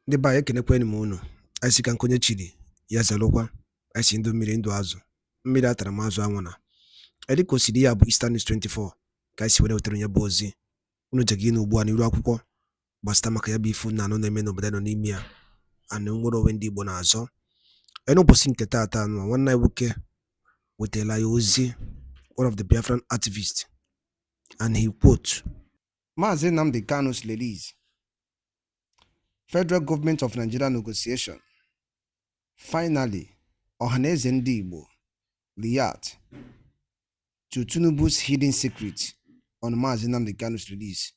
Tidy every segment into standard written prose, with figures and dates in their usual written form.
Ndị ba ekenekweni m unu. Anyị si ka nkonye chiri ya zalụkwa. Anyị si ndụ mmiri ndụ azụ. Mmiri atara m azụ anwụna. Edi ka o siri ya bụ Eastern News 24 ka anyị si were wetara ya bụ ozi. Unu jegi inu ugbu a n'iru akwụkwọ gbasịta maka ya bụ ifu na anụ na-eme n'obodo nọ n'ime ya anụ nwere onwe ndị Igbo na-azọ. N'ụbọchị nke taata nwanne anyị nwoke wetara ya ozi, one of the Biafran activists, and he quote, Maazị Nnamdi Kanu's release. Federal Government of Nigeria negotiation. Finally, Ohaneze Ndigbo react to Tinubu's hidden secret on Maazị Nnamdi Kanu's release.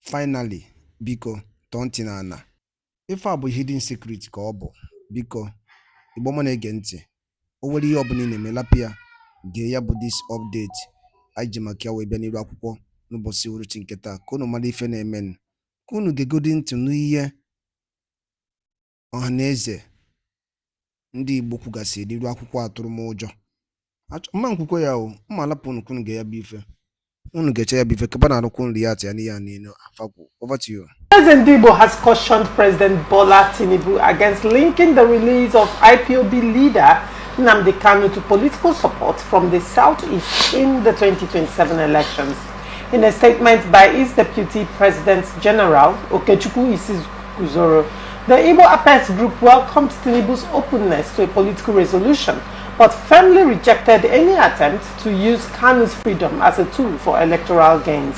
Finally, biko tontinana. Ife a bụ hidden secret ka ọ bụ, biko Igbo ma na-ege ntị. O nwere ihe ọbụla ị na-emelapụ ya, gee ya bụ this update anyị ji maka ya wee bịa n'iru akwụkwọ n'ụbọchị uruchi nke taa ka unu mara ife na-emenụ. Ka unu gegodi ntị n'ihe Ohanaeze ndị Igbo kwugasị n'iru akwụkwọ atụrụ m ụjọ. Mma nkwukwe ya o, mma alapụ unu kunu ga ya bụ ife. Unu ga-eche ya bụ ife kaba na-arụkwu nri ya atị ya n'ihe a niile afakwu. Over to you. President Ndigbo has cautioned President Bola Tinubu against linking the release of IPOB leader Nnamdi Kanu to political support from the southeast in the 2027 elections. In a statement by his Deputy President General Okechukwu Isizuguzoro, the Igbo Apex Group welcomes Tinubu's openness to a political resolution, but firmly rejected any attempt to use Kanu's freedom as a tool for electoral gains.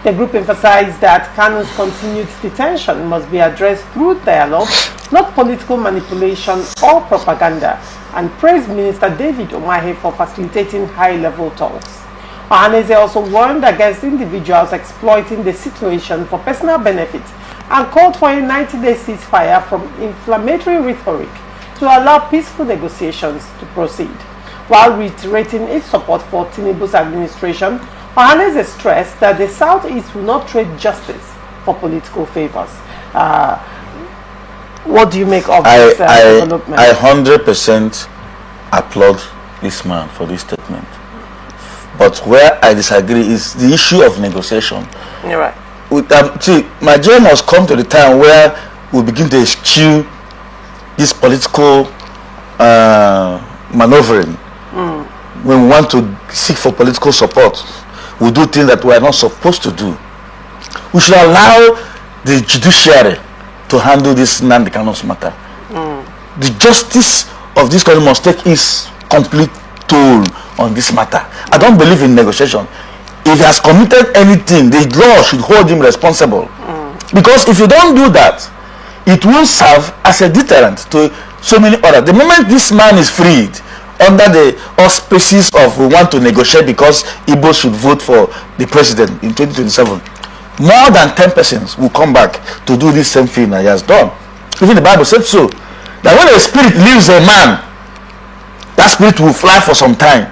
The group emphasized that Kanu's continued detention must be addressed through dialogue, not political manipulation or propaganda, and praised Minister David Umahi for facilitating high-level talks. Ohanaeze also warned against individuals exploiting the situation for personal benefit and called for a 90-day ceasefire from inflammatory rhetoric to allow peaceful negotiations to proceed. While reiterating its support for Tinubu's administration, Ohanaeze stressed that the Southeast will not trade justice for political favors. What do you make of this development? I 100% applaud this man for this statement. But where I disagree is the issue of negotiation. You're right. See, Nigeria must come to the time where we begin to eschew this political maneuvering. When we want to seek for political support, we do things that we are not supposed to do. We should allow the judiciary to handle this Nnamdi Kanu's matter. The justice of this country must take its complete toll on this matter. I don't believe in negotiation. If he has committed anything, the law should hold him responsible. Because if you don't do that, it will serve as a deterrent to so many others. The moment this man is freed under the auspices of we want to negotiate because Igbo should vote for the president in 2027, more than 10 persons will come back to do this same thing that he has done. Even the Bible said so, that when a spirit leaves a man, that spirit will fly for some time.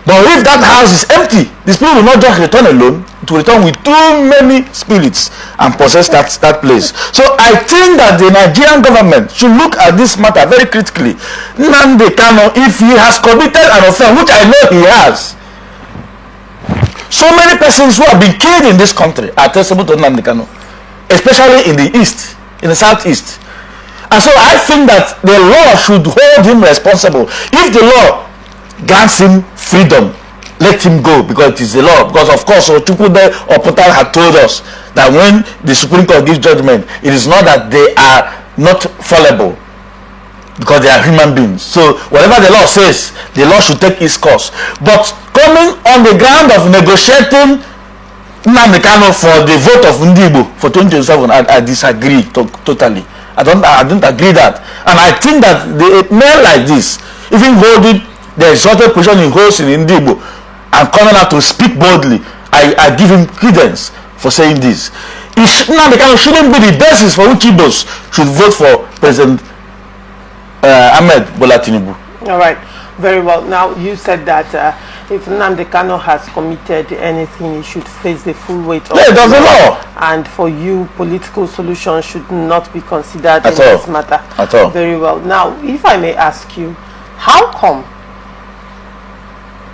But if that house is empty, the spirit will not just return alone, it will return with too many spirits and possess that place. So I think that the Nigerian government should look at this matter very critically. Nnamdi Kanu, if he has committed an offense, which I know he has, so many persons who have been killed in this country are traceable to Nnamdi Kanu, especially in the east, in the southeast. And so I think that the law should hold him responsible. If the law grants him freedom, let him go, because it is the law. Because of course Ochukwude Oputal had told us that when the Supreme Court gives judgment, it is not that they are not fallible, because they are human beings. So whatever the law says, the law should take its course. But coming on the ground of negotiating Nnamdi Kanu for the vote of Ndigbo for 2027, I disagree totally. I don't agree that. And I think that the men like this, even holding the exalted position he holds in Ndigbo and coming out to speak boldly, I give him credence for saying this. Nnamdi Kanu shouldn't be the basis for which Igbos should vote for President Ahmed Bola Tinubu. All right, very well. Now you said that if Nnamdi Kanu has committed anything, he should face the full weight of the law. And for you, political solutions should not be considered in this matter. At all. Very well. Now, if I may ask you, how come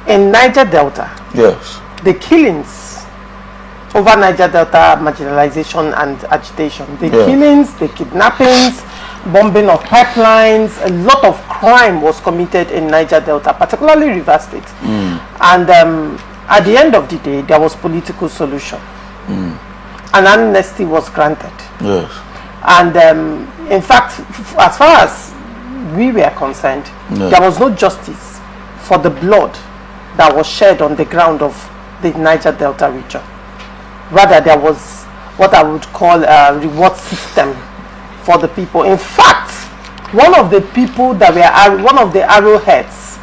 in Niger Delta, yes, the killings over Niger Delta marginalization and agitation. The Yeah. killings, the kidnappings, bombing of pipelines, a lot of crime was committed in Niger Delta, particularly River State. And at the end of the day, there was political solution. An amnesty was granted. Yes. And in fact, as far as we were concerned, there was no justice for the blood that was shed on the ground of the Niger Delta region. Rather, there was what I would call a reward system for the people. In fact, one of the people that were one of the arrowheads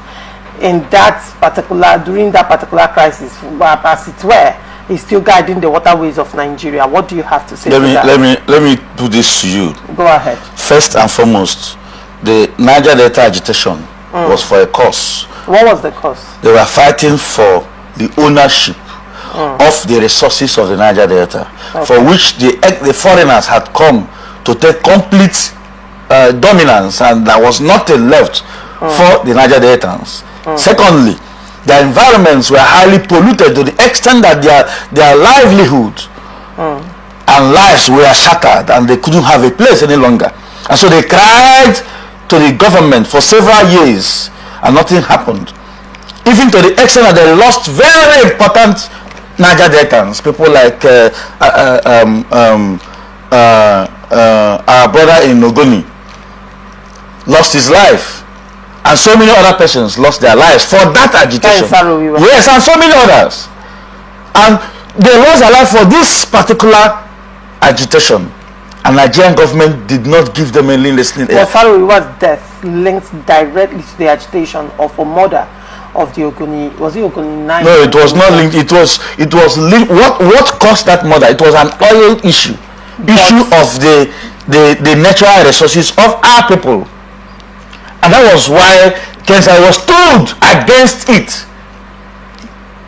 in that particular, during that particular crisis, as it were, is still guiding the waterways of Nigeria. What do you have to say to that? Let me put this to you. Go ahead. First and foremost, the Niger Delta agitation was for a cause. What was the cause? They were fighting for the ownership of the resources of the Niger Delta, for which the foreigners had come to take complete dominance, and there was nothing left for the Niger Deltans. Secondly, their environments were highly polluted to the extent that their livelihood and lives were shattered, and they couldn't have a place any longer. And so they cried to the government for several years, and nothing happened. Even to the extent that they lost very important Niger Deltans, people like our brother in Ogoni lost his life, and so many other persons lost their lives for that agitation. Yes, and so many others. And they lost their life for this particular agitation, and Nigerian government did not give them any listening ear. Was death linked directly to the agitation of a murder of the Ogoni? Was it Ogoni 9? No, it was not linked. It was linked. What caused that murder? It was an oil issue of the natural resources of our people, and that was why Kensa was told against it.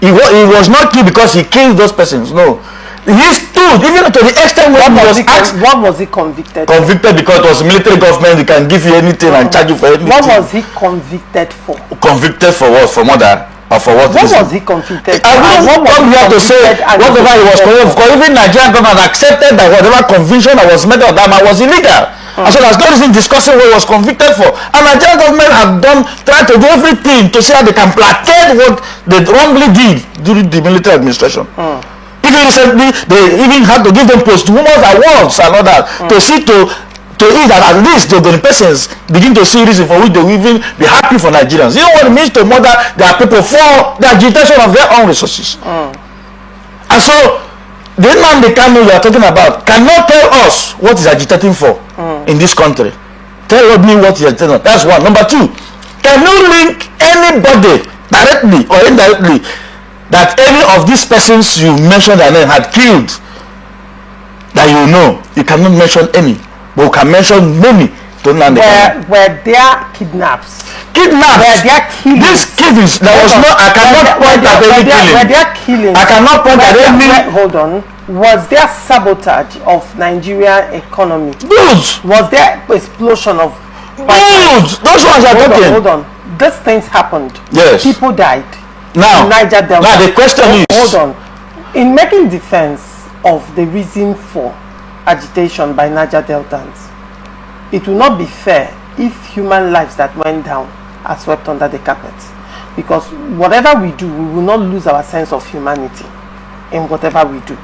He was not killed because he killed those persons. No, he stood even to the extent when he was asked. What was he convicted? Convicted because it was military government. They can give you anything and charge you for anything. What was he convicted for? Convicted for what? For murder? Or for what? What was he convicted for? I won't come here to say whatever he was convicted for. Even Nigerian government accepted that whatever conviction that was made of that man was illegal. And so there's no reason discussing what he was convicted for. And Nigerian government have tried to do everything to see how they can placate what they wrongly did during the military administration. Even recently, they even had to give them posthumous awards and all that to see to it that at least the persons begin to see reason for which they will even be happy for Nigerians. You know what it means to murder their people for the agitation of their own resources. And so the Nnamdi Kanu you are talking about cannot tell us what is agitating for in this country. Tell me what is agitating. That's one. Number two, can you link anybody directly or indirectly that any of these persons you mentioned their name had killed that you know? You cannot mention any, but you can mention many to Nnamdi Kanu. Were there kidnaps? Kidnaps. Were there killings? These killings, there was no. I cannot point at any killing. Were there killings? I cannot point at any. Hold on. Was there sabotage of Nigerian economy? Good. Was there explosion of? Good. Those ones are talking. Hold on. These things happened. Yes. People died. Now, in Niger Delta. now the question is. Hold on. In making defense of the reason for agitation by Niger Deltans, it will not be fair if human lives that went down are swept under the carpet, because whatever we do, we will not lose our sense of humanity in whatever we do.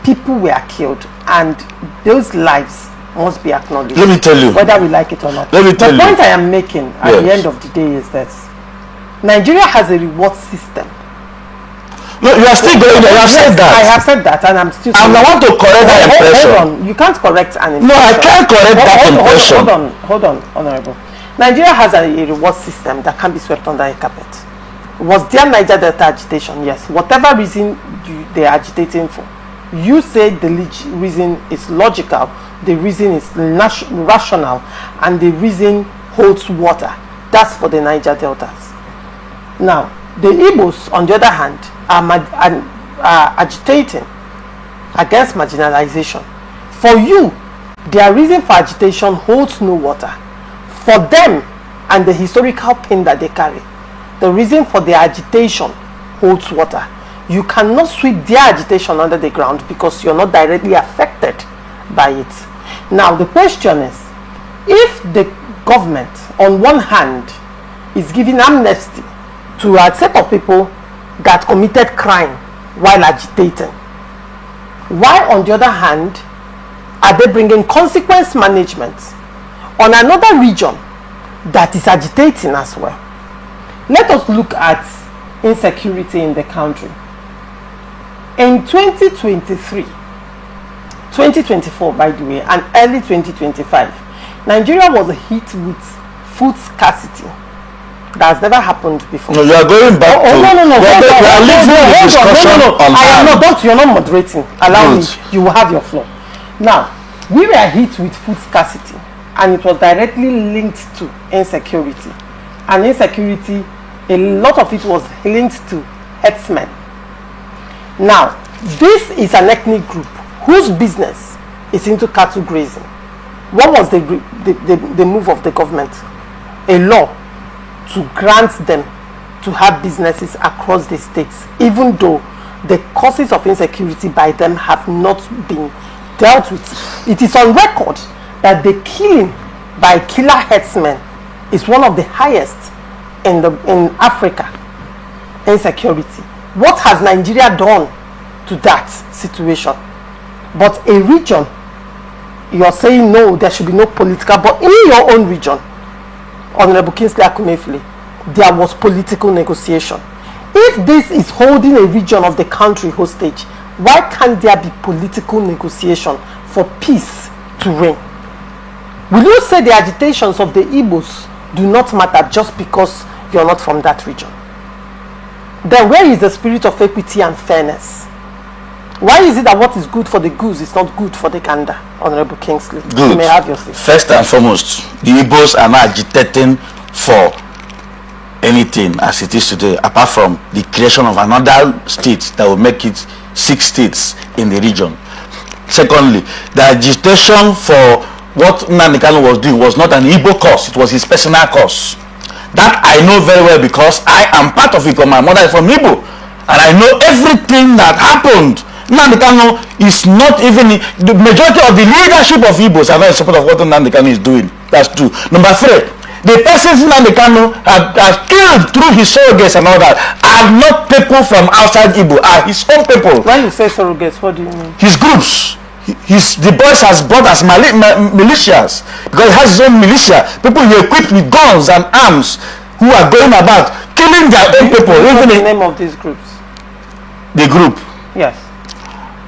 People were killed, and those lives must be acknowledged. Let me tell you, whether we like it or not. Let me tell you. The point I am making at the end of the day is this: Nigeria has a reward system. No, you are still going there. You have said that. I have said that, and I'm still. And I want to correct that impression. Hold on, you can't correct an impression. No, I can't correct that impression. Hold on, Honorable. Nigeria has a reward system that can be swept under a carpet. Was there Niger Delta agitation? Yes. Whatever reason they are agitating for, you say the reason is logical, the reason is rational, and the reason holds water. That's for the Niger Deltas. Now, the Igbos, on the other hand, are agitating against marginalization. For you, their reason for agitation holds no water. For them and the historical pain that they carry, the reason for their agitation holds water. you cannot sweep their agitation under the ground because you're not directly affected by it. Now the question is, if the government on one hand is giving amnesty to a set of people that committed crime while agitating, why on the other hand are they bringing consequence management on another region that is agitating as well? Let us look at insecurity in the country. In 2023, 2024 by the way, and early 2025, Nigeria was hit with food scarcity that has never happened before. No, you are going back to... No. You're not moderating. Allow me. You will have your floor. Now, we were hit with food scarcity, and it was directly linked to insecurity. And insecurity, a lot of it was linked to herdsmen. Now, this is an ethnic group whose business is into cattle grazing. What was the move of the government? A law to grant them to have businesses across the states, even though the causes of insecurity by them have not been dealt with. It is on record that the killing by killer herdsmen is one of the highest in Africa. Insecurity. What has Nigeria done to that situation? But a region, you are saying no, there should be no political, but in your own region, Honorable Kingsley Akumefile, there was political negotiation. If this is holding a region of the country hostage, why can't there be political negotiation for peace to reign? Will you say the agitations of the Igbos do not matter just because you're not from that region? Then where is the spirit of equity and fairness? Why is it that what is good for the goose is not good for the gander? Honorable Kingsley, good. You may have your say. First and foremost, the Igbos are not agitating for anything as it is today, apart from the creation of another state that will make it 6 states in the region. Secondly, the agitation for what Nnamdi Kanu was doing was not an Igbo cause, it was his personal cause. That I know very well because I am part of it, because my mother is from Igbo, and I know everything that happened. Nnamdi Kanu is not even, the majority of the leadership of Igbos are not in support of what Nnamdi Kanu is doing. That's true. Number 3, the persons Nnamdi Kanu has killed through his surrogates and all that are not people from outside Igbo, are his own people. When you say surrogates, what do you mean? His groups. The boys has brought as militias, because he has his own militia, people who are equipped with guns and arms, who are going about killing their own people. What's the name of these groups? The group? Yes.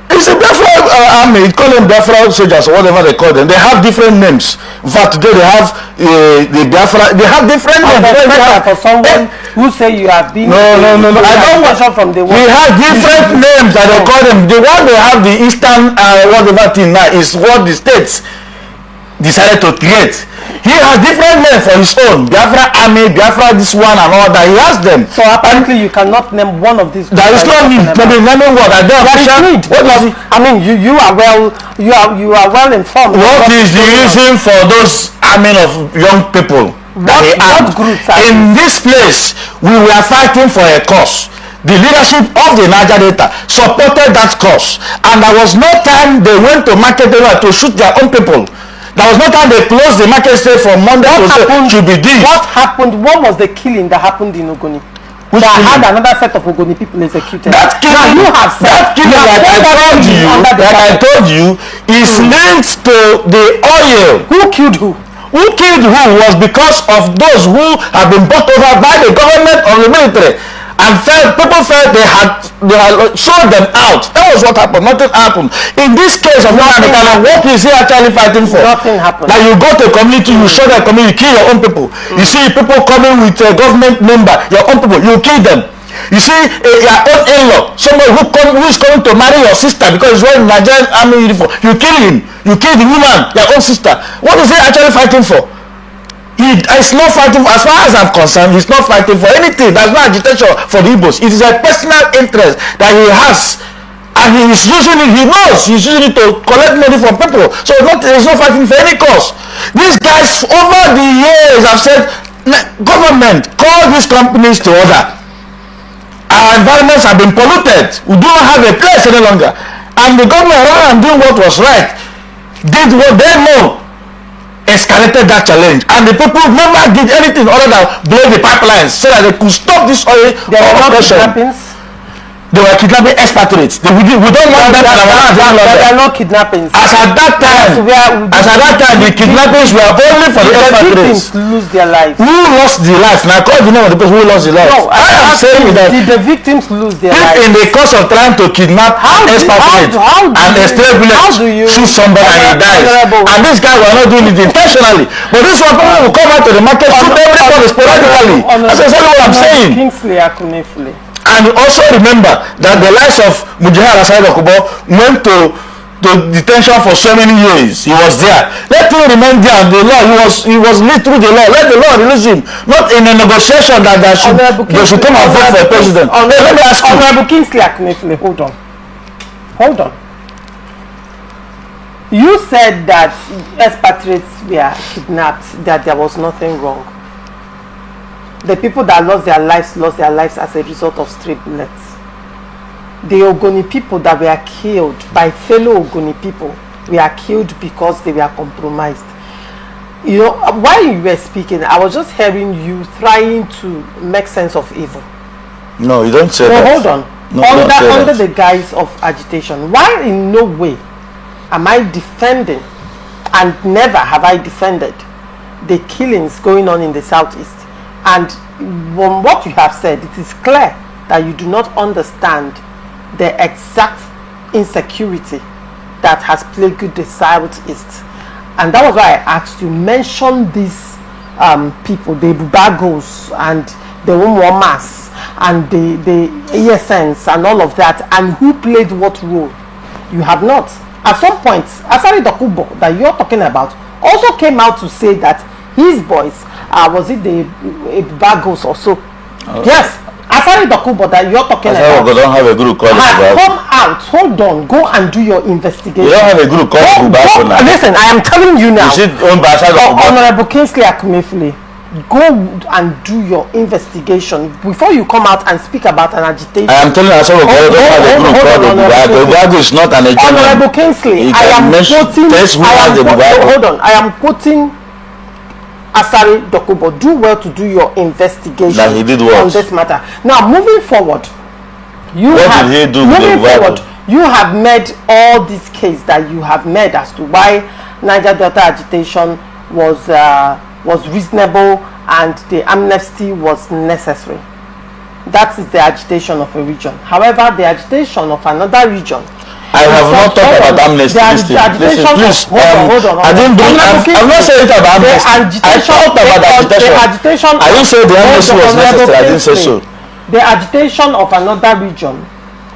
It's a Biafran Army. Call them Biafra soldiers or whatever they call them. They have different names. In fact, today they have the Biafra. They have different names. For someone who say you have been. No. I don't want from the. We have different names that they call them. The one they have, the Eastern whatever thing now, is what the states decided to create. He has different names for his own. Biafran Army, Biafra this one and all that. He has them. So apparently you cannot name one of these. There is no need. Naming what? I don't need. What was it? I mean, you are well informed. What is the reason for those army of young people that they have? In this place, we were fighting for a cause. The leadership of the Niger Delta supported that cause, and there was no time they went to market area to shoot their own people. There was no time they closed the market state from Monday to be did. What happened? What was the killing that happened in Ogoni? Which had another set of Ogoni people executed. That killing, now you have said, that killing that I told you is linked to the oil. Who killed who? Who killed who was because of those who have been bought over by the government or the military. And people felt they had sold them out. That was what happened. Nothing happened. In this case of Nnamdi Kanu, what is he actually fighting for? Nothing happened. Like you go to a community, you show the community, you kill your own people. You see people coming with a government member, your own people, you kill them. You see your own in-law, somebody who is coming to marry your sister because he's wearing Nigerian Army uniform, you kill him. You kill the woman, your own sister. What is he actually fighting for? He is not fighting, as far as I'm concerned, he's not fighting for anything. That's not agitation for the Igbos. It is a personal interest that he has, and he is using it, he knows he's using it to collect money from people. So he's not fighting for any cause. These guys over the years have said, government, call these companies to order our environments have been polluted. We do not have a place any longer. And the government, rather than doing what was right, did what they know, escalated that challenge. And the people never did anything other than blow the pipelines so that they could stop this oil oppression. They were kidnapping expatriates. We don't want them in our land. There are no kidnappings. As at that time, the kidnappings were only for the expatriates. The victims lose their lives. Who lost their life? Now, call the name of the person who lost their life. No, I am saying that. Did the victims lose their lives? In the course of trying to kidnap expatriates and escape village, shoot somebody and he dies. And this guy was not doing it intentionally. But this one people will come out to the market, shoot everybody sporadically. That's exactly what I'm saying. Kingsley Akunefule. And also remember that the lives of Mujahid Asad Okubo went to detention for so many years. He was there. Let him remain there. The law, he was led through the law. Let the law release him. Not in a negotiation that they should come and vote for a president. Let me ask you. Honorable Kingsley Akunefule, hold on. You said that expatriates were kidnapped, that there was nothing wrong. The people that lost their lives as a result of stray bullets. The Ogoni people that were killed by fellow Ogoni people were killed because they were compromised. You know, while you were speaking, I was just hearing you trying to make sense of evil. No, you don't say that. No, hold on. No, under the guise of agitation. Why in no way am I defending, and never have I defended, the killings going on in the southeast? And from what you have said, it is clear that you do not understand the exact insecurity that has plagued the southeast. And that was why I asked you, mention these people, the Bubagos and the Umuamas and the ESNs and all of that, and who played what role. You have not. At some point, Asari Dokubo that you're talking about also came out to say that his boys, was it the Bagos or so? Yes, Asari Dokubo that you're talking about. Don't have a group called has come out. Hold on, go and do your investigation. You don't have a group called Bubago. Listen, I am telling you now. Honorable Kingsley Akunefule, go and do your investigation before you come out and speak about an agitation. I am telling you, don't have a group called Bubago. Bubago is not an agent. Honorable Kingsley, I am quoting Asari Dokubo. Do well to do your investigation on this matter. Now, moving forward, you have made all this case that you have made as to why Niger Delta agitation was reasonable and the amnesty was necessary. That is the agitation of a region. However, the agitation of another region, I have not talked about amnesty. Listen, please. Hold on. I'm not saying it about amnesty. I talked about agitation. I didn't say the amnesty was necessary. I didn't say so. The agitation of another region,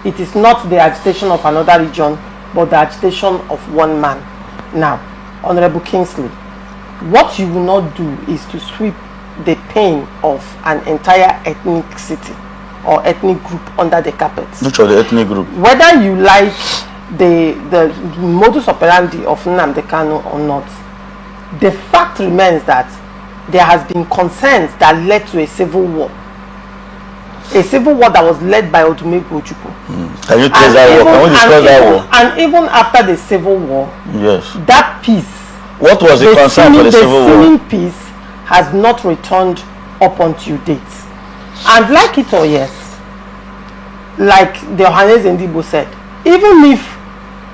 it is not the agitation of another region, but the agitation of one man. Now, Honorable Kingsley, what you will not do is to sweep the pain of an entire ethnic city or ethnic group under the carpet. Which of the ethnic group? Whether you like the modus operandi of Nnamdi Kanu or not, the fact remains that there has been concerns that led to a civil war. A civil war that was led by Odumegwu Ojukwu. Can you tell that war? Can we discuss that war? And even after the civil war, yes, that peace, what was the concern for the civil war? The seeming peace has not returned up until date. And like it or yes, like the Ohaneze Ndigbo said, even if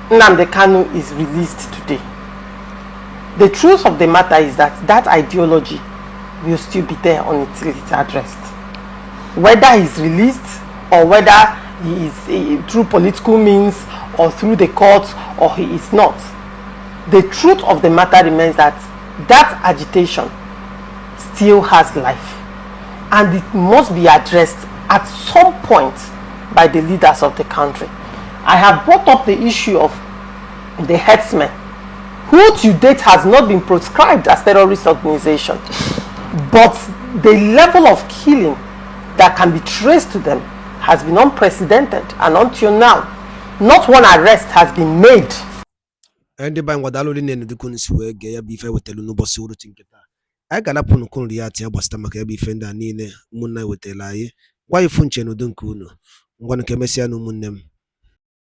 Nnamdi Kanu is released today, the truth of the matter is that that ideology will still be there until it's addressed. Whether he's released or whether he is through political means or through the courts or he is not, the truth of the matter remains that that agitation still has life, and it must be addressed at some point by the leaders of the country. I have brought up the issue of the herdsmen, who to date has not been proscribed as terrorist organization, but the level of killing that can be traced to them has been unprecedented, and until now, not one arrest has been made. And by what already named the Kunis were gay before with the Lunobosi would think. I got up on Kundi at Yabasta Makabi Fender Nine, Muna with a lie. gwa ifu nche n'udo nke unu ngwanụ ka emesịa na ụmụnne m